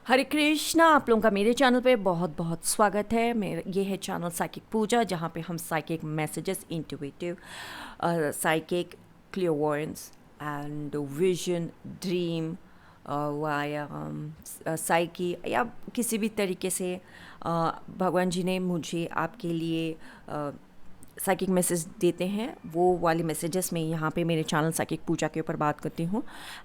हरे कृष्णा। आप लोगों का मेरे चैनल पे बहुत बहुत स्वागत है। ये है चैनल साइकिक पूजा, जहाँ पे हम psychic messages, intuitive psychic clairvoyance and vision, dream via psyche या किसी भी तरीके से भगवान जी ने मुझे आपके लिए साइकिक मैसेज देते हैं, वो वाले मैसेजेस में यहाँ पे मेरे चैनल साइकिक पूजा के ऊपर बात करती हूँ।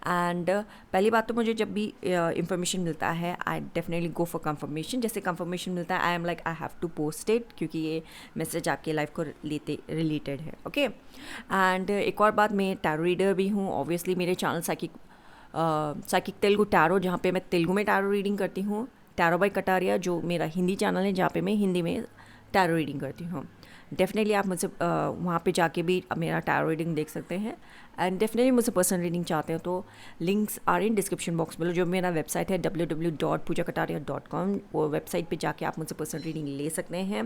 एंड पहली बात तो मुझे जब भी इंफॉर्मेशन मिलता है I definitely go for confirmation. जैसे कंफर्मेशन मिलता है I am like I have to post it, क्योंकि ये मैसेज आपके लाइफ को रिलेटेड है। ओके एंड एक और बात, मैं टैरो रीडर भी हूँ ऑब्वियसली। मेरे चैनल साइकिक तेलुगु टैरो, जहाँ पे मैं तेलुगु में टैरो रीडिंग करती हूँ, टैरो बाय कटारिया जो मेरा हिंदी चैनल है, जहाँ पे मैं हिंदी में टैरो रीडिंग करती हूँ। डेफिनेटली आप मुझसे वहाँ पे जाके भी मेरा टैरो रीडिंग देख सकते हैं। एंड डेफिनेटली मुझसे पर्सनल रीडिंग चाहते हैं तो links are in description box में। जो मेरा वेबसाइट है www.pujakataria.com, वो वेबसाइट पे जाके आप मुझसे पर्सनल रीडिंग ले सकते हैं।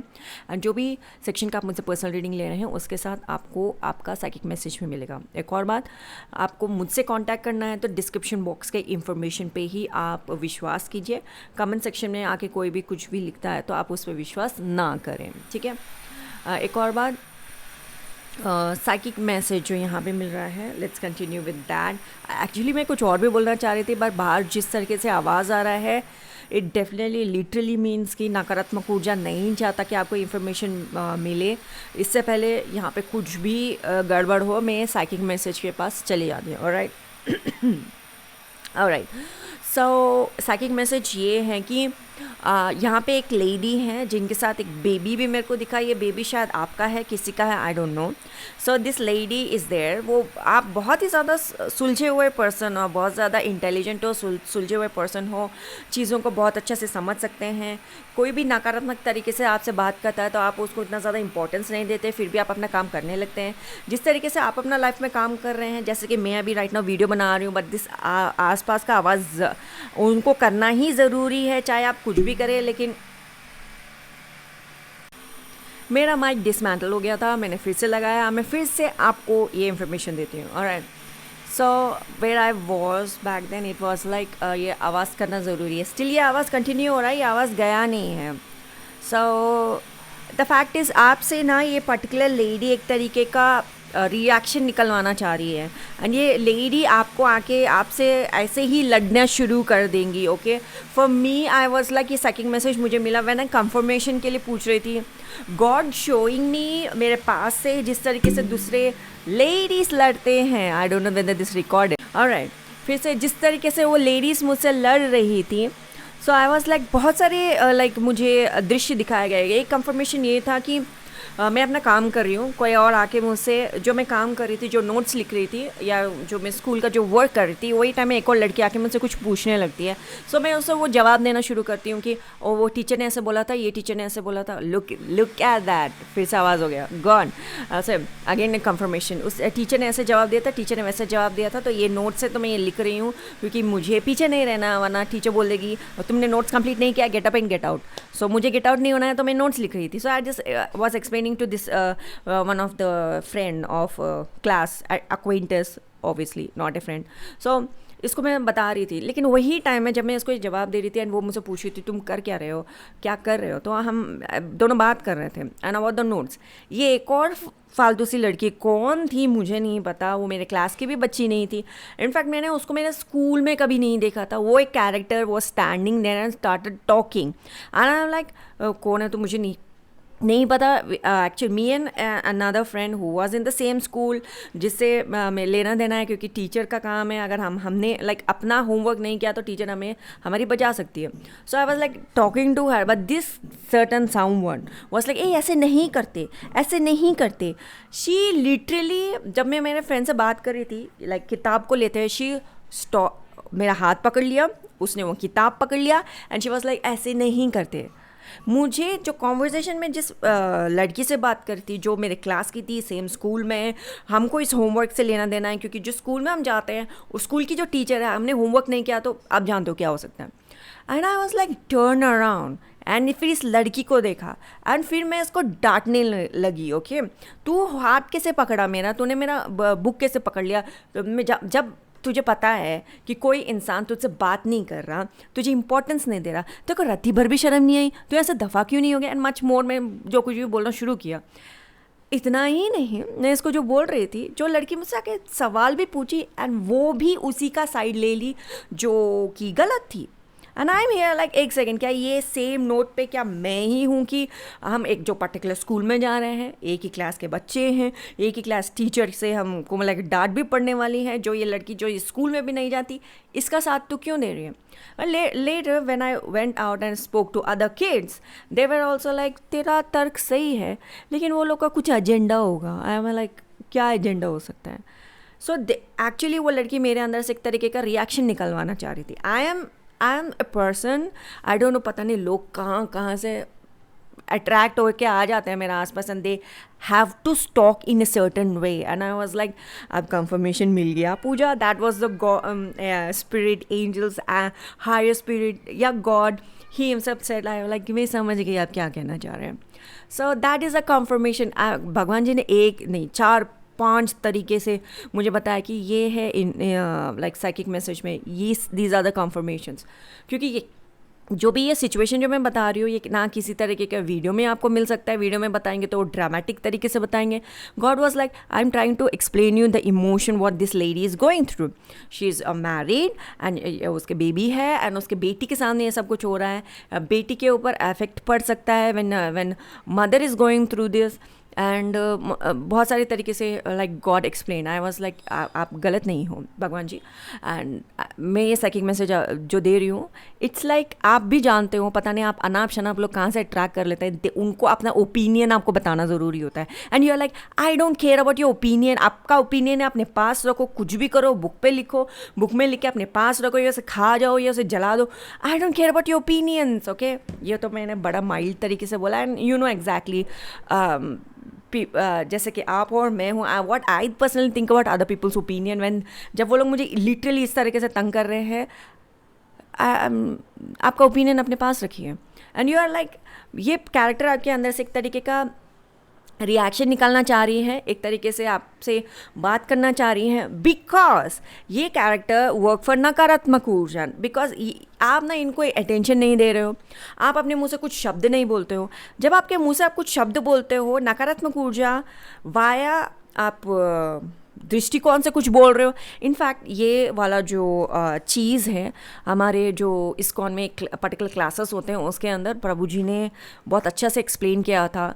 एंड जो भी सेक्शन का आप मुझसे पर्सनल रीडिंग ले रहे हैं उसके साथ आपको आपका साइकिक मैसेज भी मिलेगा। एक और बात, आपको मुझसे कॉन्टैक्ट करना है तो डिस्क्रिप्शन बॉक्स के इंफॉर्मेशन पे ही आप विश्वास कीजिए। कमेंट सेक्शन में आके कोई भी कुछ भी लिखता है तो आप उस पर विश्वास ना करें, ठीक है। एक और बात, साइकिक मैसेज जो यहाँ पे मिल रहा है, let's continue with that. Actually मैं कुछ और भी बोलना चाह रही थी, पर बाहर जिस तरीके से आवाज़ आ रहा है इट डेफिनेटली लिटरली मीन्स कि नकारात्मक ऊर्जा नहीं चाहता कि आपको इन्फॉर्मेशन मिले। इससे पहले यहाँ पे कुछ भी गड़बड़ हो, मैं साइकिक मैसेज के पास चली जाती हूँ। Alright alright. So psychic message ये है कि यहाँ पे एक लेडी है जिनके साथ एक बेबी भी मेरे को दिखा। ये बेबी शायद आपका है, किसी का है, I don't know. So this lady is there. वो आप बहुत ही ज़्यादा सुलझे हुए पर्सन हो, बहुत ज़्यादा इंटेलिजेंट हो, सुलझे हुए पर्सन हो, चीज़ों को बहुत अच्छे से समझ सकते हैं। कोई भी नकारात्मक तरीके से आपसे बात करता है तो आप उसको इतना ज़्यादा इंपॉर्टेंस नहीं देते, फिर भी आप अपना काम करने लगते हैं। जिस तरीके से आप अपना लाइफ में काम कर रहे हैं, जैसे कि मैं अभी राइट नाउ वीडियो बना रही हूँ, बट दिस आसपास का आवाज़ उनको करना ही ज़रूरी है, चाहे आप कुछ भी करें। लेकिन मेरा माइक डिसमेंटल हो गया था, मैंने फिर से लगाया। मैं फिर से आपको ये इन्फॉर्मेशन देती हूँ। Alright, so where I was back then it was like ये आवाज़ करना ज़रूरी है। स्टिल ये आवाज़ कंटिन्यू हो रहा है, ये आवाज़ गया नहीं है। सो द फैक्ट इज़ आपसे ना ये पर्टिकुलर लेडी एक तरीके का रिएक्शन निकलवाना चाह रही है। एंड ये लेडी आपको आके आपसे ऐसे ही लड़ना शुरू कर देंगी। Okay, for me I was like ये सेकंड मैसेज मुझे मिला व्हेन आई कंफर्मेशन के लिए पूछ रही थी। गॉड शोइंग मी मेरे पास से जिस तरीके से दूसरे लेडीज़ लड़ते हैं, आई don't know whether this record है। ऑलराइट, फिर से जिस तरीके से वो लेडीज़ मुझसे लड़ रही थी, सो आई वॉज लाइक बहुत सारे लाइक मुझे दृश्य दिखाया गया। एक कंफर्मेशन ये था कि मैं अपना काम कर रही हूँ, कोई और आके मुझसे जो मैं काम कर रही थी, जो नोट्स लिख रही थी या जो मैं स्कूल का जो वर्क कर रही थी, वही टाइम में एक और लड़की आके मुझसे कुछ पूछने लगती है। सो मैं उससे वो जवाब देना शुरू करती हूँ कि ओ वो टीचर ने ऐसे बोला था, ये टीचर ने ऐसे बोला था, लुक एट दैट। फिर से आवाज़ हो गया गॉन। ऐसे अगेन कंफर्मेशन, उस टीचर ने ऐसे जवाब दिया था, टीचर ने वैसे जवाब दिया था, तो ये नोट्स से तो मैं ये लिख रही हूँ क्योंकि मुझे पीछे नहीं रहना, वरना टीचर बोलेगी तुमने नोट्स कंप्लीट नहीं किया, get up and get out. So मुझे गेट आउट नहीं होना है, तो मैं नोट्स लिख रही थी। So I just was explaining to this one of the friend of class acquaintance, obviously not a friend. So इसको मैं बता रही थी, लेकिन वही टाइम में जब मैं इसको जवाब दे रही थी एंड वो मुझसे पूछ रही थी तुम कर क्या रहे हो, क्या कर रहे हो, तो हम दोनों बात कर रहे थे एंड अबाउट द नोट्स। ये एक और फालतू सी लड़की कौन थी मुझे नहीं पता, वो मेरे क्लास की भी बच्ची नहीं थी। इनफैक्ट मैंने उसको मेरे स्कूल में कभी नहीं देखा था। वो एक कैरेक्टर वो standing there and started talking and I am like कौन है तो मुझे नहीं पता। Actually me and another friend who was in the same school, जिससे मैं लेना देना है, क्योंकि टीचर का काम है, अगर हमने लाइक अपना होमवर्क नहीं किया तो टीचर हमें हमारी बजा सकती है। So I was like talking to her, but this certain sound was like a ऐसे नहीं करते, ऐसे नहीं करते। शी लिटरली जब मैं मेरे फ्रेंड से बात कर रही थी लाइक किताब को लेते हुए, शी मेरा हाथ पकड़ लिया, उसने वो किताब पकड़ लिया एंड शी वाज लाइक ऐसे नहीं करते। मुझे जो कॉन्वर्जेसन में जिस लड़की से बात करती, जो मेरे क्लास की थी, सेम स्कूल में, हमको इस होमवर्क से लेना देना है, क्योंकि जिस स्कूल में हम जाते हैं उस स्कूल की जो टीचर है, हमने होमवर्क नहीं किया तो आप जानते हो क्या हो सकता है। And I was like turn around and फिर इस लड़की को देखा एंड फिर मैं इसको डांटने लगी। ओके, तू हाथ कैसे पकड़ा मेरा, तूने मेरा बुक कैसे पकड़ लिया। तो मैं जब तुझे पता है कि कोई इंसान तुझसे बात नहीं कर रहा, तुझे इंपॉर्टेंस नहीं दे रहा, तो को रत्ती भर भी शर्म नहीं आई, तो ऐसे दफ़ा क्यों नहीं हो गया? एंड मच मोर, मैं जो कुछ भी बोलना शुरू किया। इतना ही नहीं, मैं इसको जो बोल रही थी, जो लड़की मुझसे आके सवाल भी पूछी एंड वो भी उसी का साइड ले ली जो कि गलत थी। And I am here like एक सेकेंड, क्या ये सेम नोट पे क्या मैं ही हूँ कि हम एक जो पर्टिकुलर स्कूल में जा रहे हैं, एक ही क्लास के बच्चे हैं, एक ही क्लास टीचर से हमको मतलब डांट भी पड़ने वाली है, जो ये लड़की जो इस स्कूल में भी नहीं जाती, इसका साथ तो क्यों दे रही है? Later when I went out and spoke to other kids, they were also like तेरा तर्क सही है, लेकिन वो लोग का कुछ एजेंडा होगा। आई एम लाइक क्या एजेंडा हो सकता है? सो एक्चुअली वो लड़की मेरे अंदर से एक तरीके का रिएक्शन निकलवाना चाह रही थी। I am a person, I don't no, पता नहीं लोग कहाँ कहाँ से अट्रैक्ट होकर आ जाते हैं मेरे आसपास and they have to talk in a certain way and I was like अब कंफर्मेशन मिल गया Puja, that was the spirit, angels, higher spirit या God, he himself said, I like मैं समझ गई आप क्या कहना चाह रहे हैं। So that is a confirmation. भगवान जी ने एक नहीं 4-5 तरीके से मुझे बताया कि ये है इन लाइक साइकिक मैसेज में ये दीज आर द कंफर्मेशंस, क्योंकि ये जो भी ये सिचुएशन जो मैं बता रही हूँ ये ना किसी तरीके का वीडियो में आपको मिल सकता है, वीडियो में बताएंगे तो ड्रामेटिक तरीके से बताएंगे। God was like I am trying to explain you the emotion what this lady is going through. She is married and उसके बेबी है एंड उसके बेटी के सामने ये सब कुछ हो रहा है, बेटी के ऊपर इफेक्ट पड़ सकता है when mother is going through this and बहुत सारे तरीके से like God explain. I was like आप गलत नहीं हो भगवान जी, एंड मैं ये साइकिक मैसेज जो दे रही हूँ इट्स लाइक आप भी जानते हो, पता नहीं आप अनाप शनाप लोग कहाँ से अट्रैक्ट कर लेते हैं, उनको अपना ओपिनियन आपको बताना ज़रूरी होता है and you are like I don't care about your opinion. आपका ओपिनियन है अपने पास रखो, कुछ भी करो बुक पे लिखो, बुक में लिख के अपने पास रखो, या उसे खा जाओ या उसे जला दो, आई don't care about your opinions. Okay, ये तो मैंने बड़ा माइल्ड तरीके से बोला एंड यू नो एग्जैक्टली जैसे कि आप और मैं हूँ, what I personally think about other peoples opinion when जब वो लोग मुझे लिटरली इस तरीके से तंग कर रहे हैं। आपका ओपिनियन अपने पास रखिए एंड यू आर लाइक ये कैरेक्टर आपके अंदर से एक तरीके का रिएक्शन निकालना चाह रही है, एक तरीके से आपसे बात करना चाह रही हैं, बिकॉज ये कैरेक्टर वर्क फॉर नकारात्मक ऊर्जा, बिकॉज आप ना इनको अटेंशन नहीं दे रहे हो, आप अपने मुंह से कुछ शब्द नहीं बोलते हो। जब आपके मुंह से आप कुछ शब्द बोलते हो नकारात्मक ऊर्जा वाया आप दृष्टिकोण से कुछ बोल रहे हो। इनफैक्ट ये वाला जो चीज़ है हमारे जो इस्कॉन में एक पर्टिकुलर क्लासेस होते हैं उसके अंदर प्रभु जी ने बहुत अच्छा से एक्सप्लेन किया था।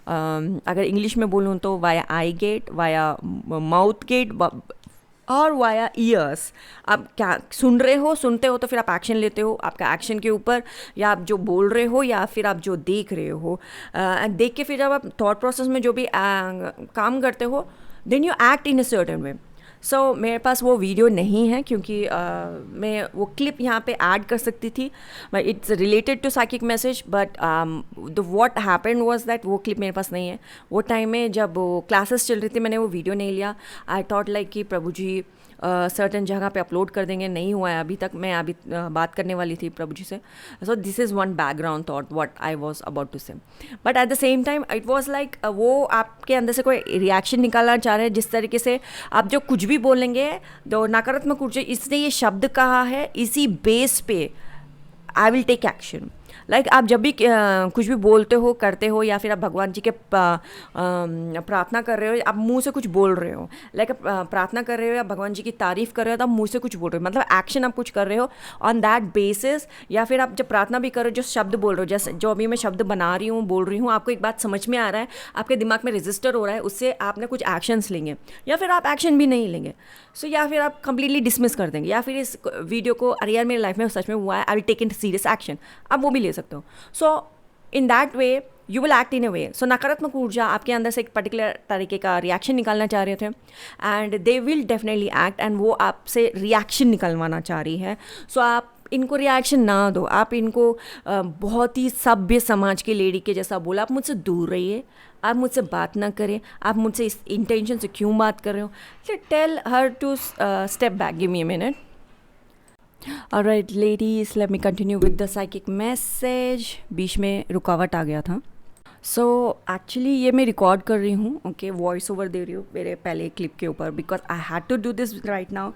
अगर इंग्लिश में बोलूँ तो via eye gate, via mouth gate और वाया ईयर्स। आप क्या सुन रहे हो, सुनते हो तो फिर आप एक्शन लेते हो, आपका एक्शन के ऊपर या आप जो बोल रहे हो या फिर आप जो देख रहे हो, देख के फिर जब आप थॉट प्रोसेस में जो भी काम करते हो then you act in a certain way. So मेरे पास वो वीडियो नहीं है क्योंकि मैं वो क्लिप यहाँ पे ऐड कर सकती थी, but it's related to psychic message, but the what happened was that वो क्लिप मेरे पास नहीं है। वो टाइम में जब क्लासेस चल रही थी मैंने वो वीडियो नहीं लिया। आई थॉट लाइक कि प्रभु जी सर्टन जगह पे अपलोड कर देंगे, नहीं हुआ है अभी तक। मैं अभी बात करने वाली थी प्रभु जी से। So this is one background thought what I was about to say, but at the same time it was like वो आपके अंदर से कोई रिएक्शन निकालना चाह रहे हैं, जिस तरीके से आप जो कुछ भी बोलेंगे तो नकारात्मक ऊर्जा, इसने ये शब्द कहा है, इसी बेस पे I will take action. Like आप जब भी कुछ भी बोलते हो, करते हो, या फिर आप भगवान जी के प्रार्थना कर रहे हो, आप मुंह से कुछ बोल रहे हो, लाइक प्रार्थना कर रहे हो या भगवान जी की तारीफ कर रहे हो तो आप मुंह से कुछ बोल रहे हो, मतलब एक्शन आप कुछ कर रहे हो ऑन दैट बेसिस। या फिर आप जब प्रार्थना भी कर रहे हो, जो शब्द बोल रहे हो, जैसे जो अभी मैं शब्द बना रही हूँ, बोल रही हूँ, आपको एक बात समझ में आ रहा है, आपके दिमाग में रजिस्टर हो रहा है, उससे आपने कुछ एक्शंस लेंगे या फिर आप एक्शन भी नहीं लेंगे। सो या फिर आप कंप्लीटली डिसमिस कर देंगे, या फिर इस वीडियो को अरे यार मेरी लाइफ में सच में हुआ है, I will take in serious action, आप वो भी ले सकते हो। So in that way you will act in a way. So नकारात्मक ऊर्जा आपके अंदर से एक पर्टिकुलर तरीके का रिएक्शन निकालना चाह रहे थे and they will definitely act, and वो आपसे रिएक्शन निकलवाना चाह रही है। सो आप इनको रिएक्शन ना दो, आप इनको बहुत ही सभ्य समाज की लेडी के जैसा बोला, आप मुझसे दूर रहिए, आप मुझसे बात ना करें, आप मुझसे इस इंटेंशन से क्यों बात कर रहे हो। Tell her to step back, give me a minute. Alright ladies, let me continue with the psychic message. बीच में रुकावट आ गया था। सो एक्चुअली ये मैं रिकॉर्ड कर रही हूँ, ओके, वॉइस ओवर दे रही हूँ मेरे पहले क्लिप के ऊपर, because I had to do this right now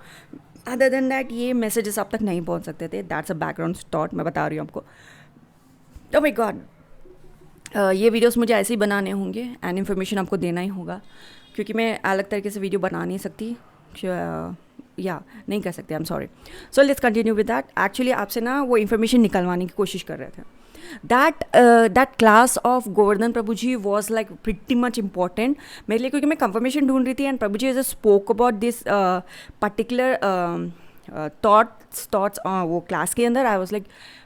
other than that ये मैसेजेस आप तक नहीं पहुंच सकते थे. दैट्स अ बैकग्राउंड थॉट मैं बता रही हूँ आपको. ओ माय गॉड, ये वीडियोस मुझे ऐसे ही बनाने होंगे एंड इन्फॉर्मेशन आपको देना ही होगा, क्योंकि मैं अलग तरीके से वीडियो बना नहीं सकती, या नहीं कर सकते. I am sorry. So let's continue with that. Actually आपसे ना वो इन्फॉर्मेशन निकलवाने की कोशिश कर रहे थे. That class of Govardhan Prabhu ji was like pretty much important मेरे लिए, क्योंकि मैं कंफर्मेशन ढूंढ रही थी and Prabhu ji as a spoke about this particular thoughts वो क्लास के अंदर. आई वॉज लाइक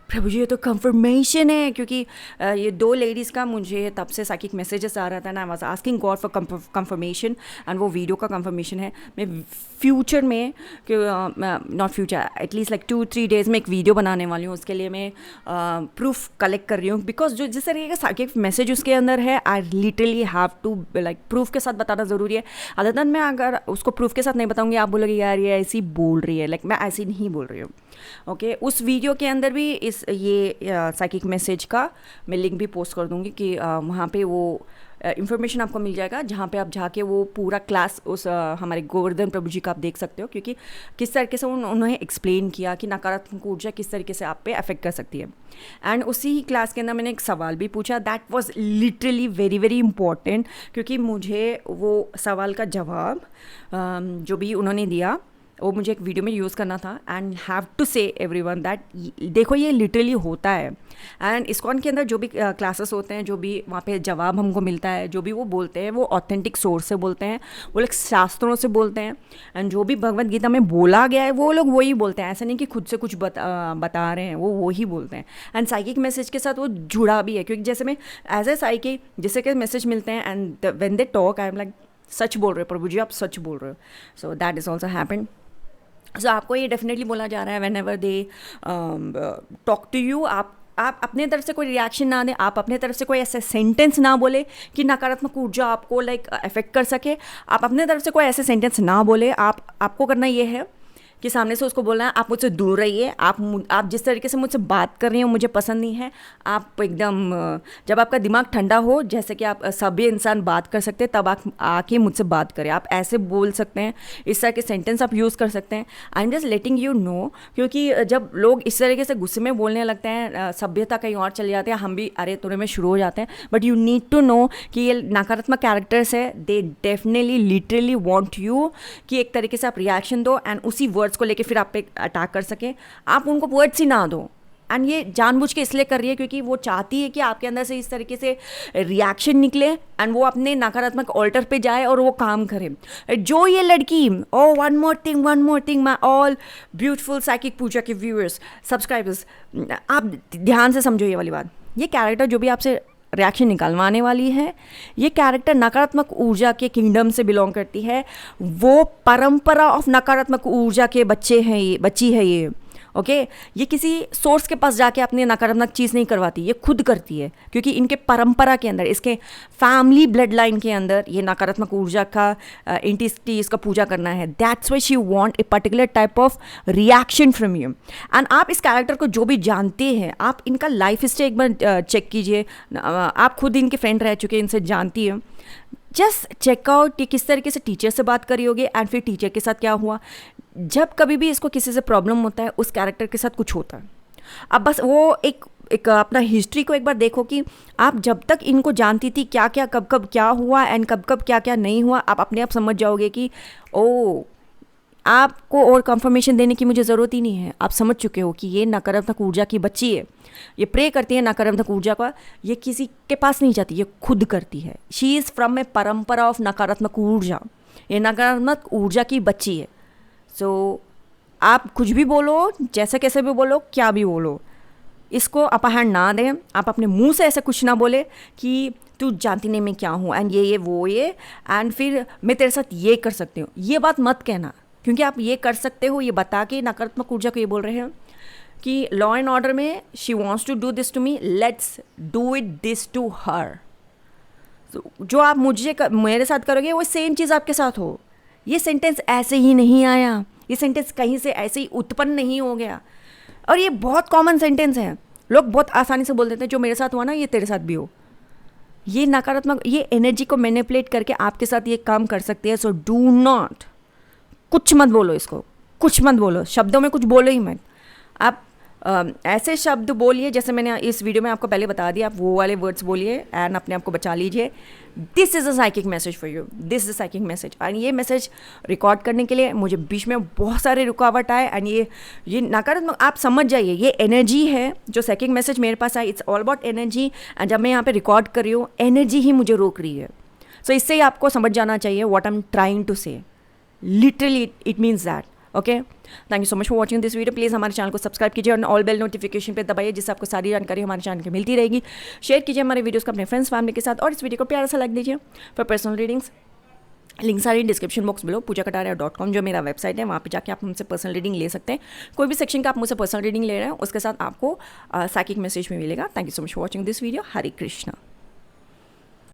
प्रभु जी ये तो कंफर्मेशन है, क्योंकि ये दो लेडीज़ का मुझे तब से साइकिक मैसेजेस आ रहा था ना. I was asking God for confirmation and वो वीडियो का कंफर्मेशन है. मैं फ्यूचर में, not future, at least like 2-3 days में एक वीडियो बनाने वाली हूँ. उसके लिए मैं प्रूफ कलेक्ट कर रही हूँ, बिकॉज जो जिस तरीके का साइकिक मैसेज उसके अंदर है, I literally have to like proof के साथ बताना ज़रूरी है. अदर देन मैं अगर उसको प्रूफ के साथ नहीं बताऊँगी, आप बोलोगे यार ये ऐसी बोल रही है. लाइक मैं ऐसी नहीं बोल रही हूँ. ओके, उस वीडियो के अंदर भी इस ये साइकिक मैसेज का मैं लिंक भी पोस्ट कर दूंगी कि वहाँ पे वो इन्फॉर्मेशन आपको मिल जाएगा, जहाँ पे आप जाके वो पूरा क्लास उस हमारे गोवर्धन प्रभु जी का आप देख सकते हो, क्योंकि किस तरीके से उन्होंने एक्सप्लेन किया कि नकारात्मक ऊर्जा किस तरीके से आप पे अफेक्ट कर सकती है. एंड उसी ही क्लास के अंदर मैंने एक सवाल भी पूछा. That was literally very very important, क्योंकि मुझे वो सवाल का जवाब जो भी उन्होंने दिया वो मुझे एक वीडियो में यूज़ करना था. एंड हैव टू से एवरीवन दैट देखो ये लिटरली होता है. एंड इस्कॉन के अंदर जो भी क्लासेस होते हैं, जो भी वहाँ पे जवाब हमको मिलता है, जो भी वो बोलते हैं वो ऑथेंटिक सोर्स से बोलते हैं, वो लोग शास्त्रों से बोलते हैं. एंड जो भी भगवद गीता में बोला गया है वो लोग वही बोलते हैं. ऐसा नहीं कि खुद से कुछ बता रहे हैं, वो ही बोलते हैं. एंड साइकिक मैसेज के साथ वो जुड़ा भी है, क्योंकि जैसे मैं एज ए साइकिक जैसे कि मैसेज मिलते हैं and when they talk I am like such बोल रहे हो प्रभु जी, आप सच बोल रहे हो. So that is also happen. So आपको ये डेफिनेटली बोला जा रहा है whenever they talk to you, आप अपने तरफ से कोई रिएक्शन ना दें, आप अपने तरफ से कोई ऐसे सेंटेंस ना बोले कि नकारात्मक ऊर्जा आपको लाइक अफेक्ट कर सके. आप अपने तरफ से कोई ऐसे सेंटेंस ना बोले. आपको करना ये है कि सामने से उसको बोलना है आप मुझसे दूर रहिए, आप जिस तरीके से मुझसे बात कर रही हो मुझे पसंद नहीं है. आप एकदम जब आपका दिमाग ठंडा हो, जैसे कि आप सभी इंसान बात कर सकते हैं, तब आप आके मुझसे बात करें. आप ऐसे बोल सकते हैं, इस तरह के सेंटेंस आप यूज़ कर सकते हैं. I am just letting you know, क्योंकि जब लोग इस तरीके से गुस्से में बोलने लगते हैं, सभ्यता कहीं और चले जाते हैं, हम भी अरे तुरे में शुरू हो जाते हैं. But you need to know कि ये नकारात्मक कैरेक्टर्स है, they definitely literally want you कि एक तरीके से आप रिएक्शन दो एंड उसी वर्ड्स को लेके फिर आप पे अटैक कर सकें. आप उनको वर्ड्स ही ना दो. एंड ये जानबूझ के इसलिए कर रही है क्योंकि वो चाहती है कि आपके अंदर से इस तरीके से रिएक्शन निकले एंड वो अपने नकारात्मक ऑल्टर पे जाए और वो काम करे. जो ये लड़की, oh one more thing my all beautiful psychic Puja के व्यूअर्स, सब्सक्राइबर्स, आप ध्यान से समझो ये वाली बात. ये कैरेक्टर जो भी आपसे रिएक्शन निकालवाने वाली है, ये कैरेक्टर नकारात्मक ऊर्जा के किंगडम से बिलोंग करती है. वो परंपरा ऑफ नकारात्मक ऊर्जा के बच्ची है ये. ओके, ये किसी सोर्स के पास जाके अपनी नकारात्मक चीज़ नहीं करवाती, ये खुद करती है, क्योंकि इनके परंपरा के अंदर, इसके फैमिली ब्लड लाइन के अंदर ये नकारात्मक ऊर्जा का एंटिटी इसका पूजा करना है. That's why she want a particular type of reaction from you. And आप इस कैरेक्टर को जो भी जानते हैं, आप इनका लाइफ हिस्ट्री एक बार चेक कीजिए. आप खुद इनके फ्रेंड रह चुके हैं, इनसे जानती है. जस्ट चेकआउट कि किस तरीके से टीचर से बात करी होगी एंड फिर टीचर के साथ क्या हुआ. जब कभी भी इसको किसी से प्रॉब्लम होता है, उस कैरेक्टर के साथ कुछ होता है. अब बस वो एक अपना हिस्ट्री को एक बार देखो कि आप जब तक इनको जानती थी क्या क्या कब कब क्या हुआ एंड कब कब क्या क्या नहीं हुआ, आप अपने आप समझ जाओगे कि ओ, आपको और कंफर्मेशन देने की मुझे ज़रूरत ही नहीं है. आप समझ चुके हो कि ये नकारात्मक ऊर्जा की बच्ची है, ये प्रे करती है नकारात्मक ऊर्जा का, ये किसी के पास नहीं जाती, ये खुद करती है. शी इज़ फ्रॉम ए परंपरा ऑफ नकारात्मक ऊर्जा. ये नकारात्मक ऊर्जा की बच्ची है. सो आप कुछ भी बोलो, जैसे कैसे भी बोलो, क्या भी बोलो, इसको अपहरण ना दें. आप अपने मुंह से ऐसे कुछ ना बोले कि तू जानती नहीं मैं क्या हूँ एंड ये वो ये एंड फिर मैं तेरे साथ ये कर सकती हूँ. ये बात मत कहना, क्योंकि आप ये कर सकते हो ये बता के नकारात्मक ऊर्जा को ये बोल रहे हैं कि लॉ एंड ऑर्डर में she wants to do this to me, let's do it this to her. जो आप मेरे साथ करोगे वो सेम चीज़ आपके साथ हो. ये सेंटेंस ऐसे ही नहीं आया, ये सेंटेंस कहीं से ऐसे ही उत्पन्न नहीं हो गया. और ये बहुत कॉमन सेंटेंस है, लोग बहुत आसानी से बोल देते हैं जो मेरे साथ हुआ ना ये तेरे साथ भी हो. ये नकारात्मक, ये एनर्जी को मैनिपुलेट करके आपके साथ ये काम कर सकते हैं. सो डू नॉट, कुछ मत बोलो इसको. कुछ मत बोलो, शब्दों में कुछ बोलो ही मत। आप ऐसे शब्द बोलिए जैसे मैंने इस वीडियो में आपको पहले बता दिया, आप वो वाले वर्ड्स बोलिए एंड अपने आप को बचा लीजिए। This is a psychic message for you, this is a psychic message. And ये मैसेज रिकॉर्ड करने के लिए मुझे बीच में बहुत सारे रुकावट आए, एंड ये नकारात्मक, आप समझ जाइए ये एनर्जी है जो साइकिक मैसेज मेरे पास आया, it's all about energy. And जब मैं यहाँ पे रिकॉर्ड कर रही हूँ, एनर्जी ही मुझे रोक रही है। सो इससे ही आपको समझ जाना चाहिए what I am trying to say, literally it means that. Okay, thank you so much for watching this video. Please हमारे चैनल को सब्सक्राइब कीजिए और ऑल बेल नोटिफिकेशन पे दबाइए, जिससे आपको सारी जानकारी हमारे चैनल की मिलती रहेगी। शेयर कीजिए हमारे वीडियोस को अपने फ्रेंड्स फैमिली के साथ, और इस वीडियो को प्यारा सा लाइक दीजिए। फॉर पर्सनल रीडिंग्स लिंक सारी डिस्क्रिप्शन बॉक्स बिलो, poojakataria.com जो मेरा वेबसाइट है, वहाँ पे जाके आप हमसे पर्सनल रीडिंग ले सकते हैं। कोई भी सेक्शन का आप मुझसे पर्सनल रीडिंग ले रहे हैं, उसके साथ आपको साइकिक मैसेज में मिलेगा। Thank you so much for watching this video. Hare Krishna.